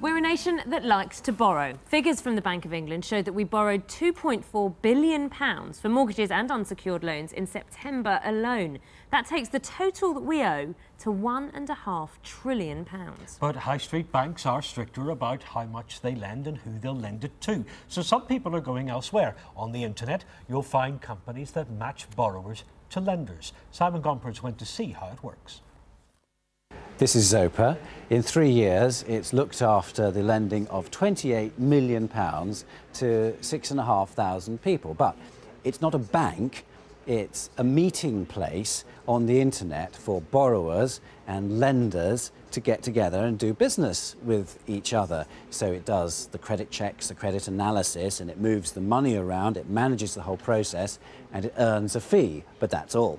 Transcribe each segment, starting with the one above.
We're a nation that likes to borrow. Figures from the Bank of England show that we borrowed £2.4 billion for mortgages and unsecured loans in September alone. That takes the total that we owe to £1.5 trillion. But high street banks are stricter about how much they lend and who they'll lend it to. So some people are going elsewhere. On the internet, you'll find companies that match borrowers to lenders. Simon Gompertz went to see how it works. This is Zopa. In 3 years, it's looked after the lending of £28 million to 6,500 people. But it's not a bank, it's a meeting place on the internet for borrowers and lenders to get together and do business with each other. So it does the credit checks, the credit analysis, and it moves the money around, it manages the whole process, and it earns a fee. But that's all.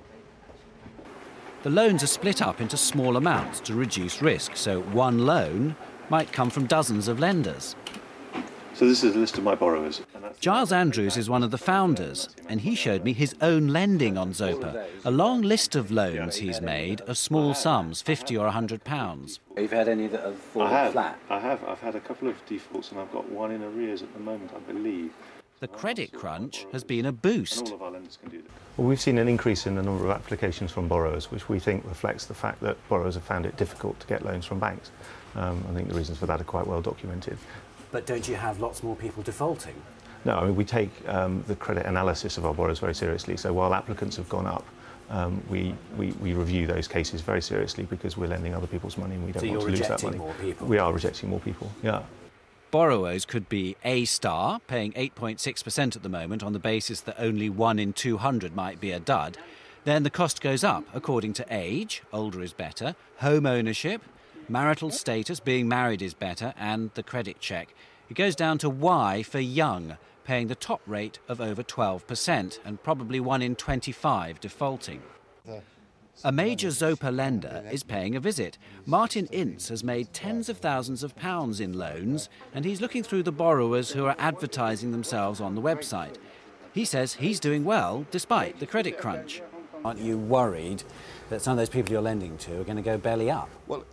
The loans are split up into small amounts to reduce risk, so one loan might come from dozens of lenders. So this is a list of my borrowers. Giles Andrews is one of the founders, and he showed me his own lending on Zopa, a long list of loans he's made of small sums, £50 or £100. Have you had any that have fallen flat? I have. I've had a couple of defaults, and I've got one in arrears at the moment, I believe. The credit crunch has been a boost. All of our lenders can do that. Well, we've seen an increase in the number of applications from borrowers, which we think reflects the fact that borrowers have found it difficult to get loans from banks. I think the reasons for that are quite well documented. But don't you have lots more people defaulting? No, I mean, we take the credit analysis of our borrowers very seriously. So while applicants have gone up, we review those cases very seriously because we're lending other people's money and we don't want to lose that money. More people? We are rejecting more people, yeah. Borrowers could be A-star, paying 8.6% at the moment on the basis that only 1 in 200 might be a dud. Then the cost goes up according to age, older is better, home ownership, marital status, being married is better, and the credit check. It goes down to Y for young, paying the top rate of over 12% and probably 1 in 25 defaulting. A major Zopa lender is paying a visit. Martin Ince has made tens of thousands of pounds in loans, and he's looking through the borrowers who are advertising themselves on the website. He says he's doing well despite the credit crunch. Aren't you worried that some of those people you're lending to are going to go belly up? Well,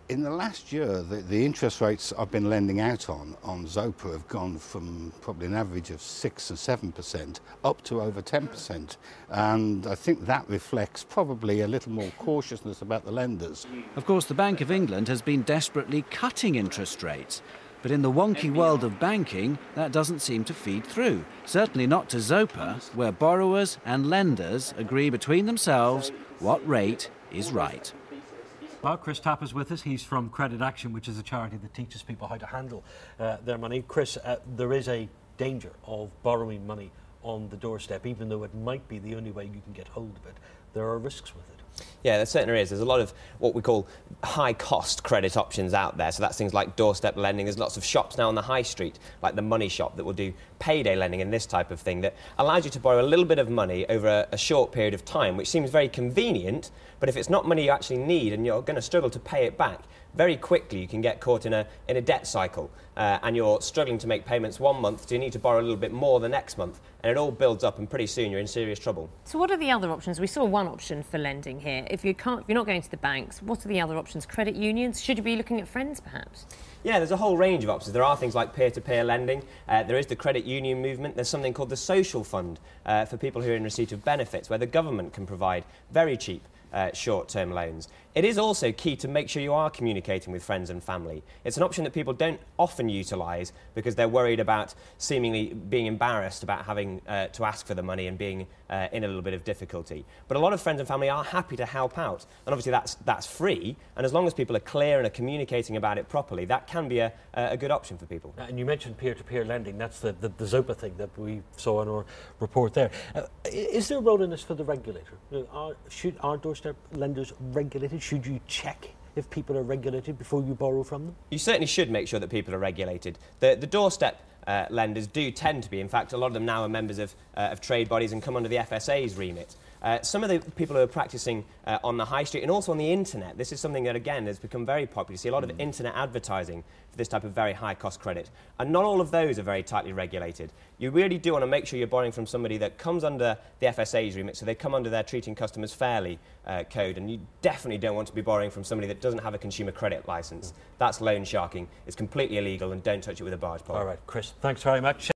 in the last year, the interest rates I've been lending out on Zopa have gone from probably an average of 6 or 7% up to over 10%. And I think that reflects probably a little more cautiousness about the lenders. Of course, the Bank of England has been desperately cutting interest rates. But in the wonky world of banking, that doesn't seem to feed through. Certainly not to Zopa, where borrowers and lenders agree between themselves what rate is right. Well, Chris Tapp is with us. He's from Credit Action, which is a charity that teaches people how to handle their money. Chris, there is a danger of borrowing money on the doorstep, even though it might be the only way you can get hold of it. There are risks with it. Yeah, there certainly is. There's a lot of what we call high-cost credit options out there. So that's things like doorstep lending. There's lots of shops now on the high street, like the Money Shop, that will do payday lending and this type of thing that allows you to borrow a little bit of money over a short period of time, which seems very convenient. But if it's not money you actually need and you're going to struggle to pay it back, very quickly you can get caught in a debt cycle and you're struggling to make payments one month, so you need to borrow a little bit more the next month, and it all builds up and pretty soon you're in serious trouble. So what are the other options? We saw one option for lending here. If you're not going to the banks, what are the other options? Credit unions? Should you be looking at friends perhaps? Yeah, there's a whole range of options. There are things like peer-to-peer lending. There is the credit union movement. There's something called the social fund for people who are in receipt of benefits, where the government can provide very cheap short-term loans. It is also key to make sure you are communicating with friends and family. It's an option that people don't often utilise because they're worried about seemingly being embarrassed about having to ask for the money and being in a little bit of difficulty. But a lot of friends and family are happy to help out, and obviously that's free, and as long as people are clear and are communicating about it properly, that can be a good option for people. And you mentioned peer-to-peer lending. That's the Zopa thing that we saw in our report there. Is there a role in this for the regulator? Are doorstep lenders regulated? Should you check if people are regulated before you borrow from them? You certainly should make sure that people are regulated. The doorstep lenders do tend to be. In fact, a lot of them now are members of trade bodies and come under the FSA's remit. Some of the people who are practicing on the high street and also on the internet, this is something that, again, has become very popular. You see a lot of internet advertising for this type of very high-cost credit. And not all of those are very tightly regulated. You really do want to make sure you're borrowing from somebody that comes under the FSA's remit, so they come under their Treating Customers Fairly code, and you definitely don't want to be borrowing from somebody that doesn't have a consumer credit licence. That's loan sharking. It's completely illegal, and don't touch it with a barge pole. All right, Chris, thanks very much.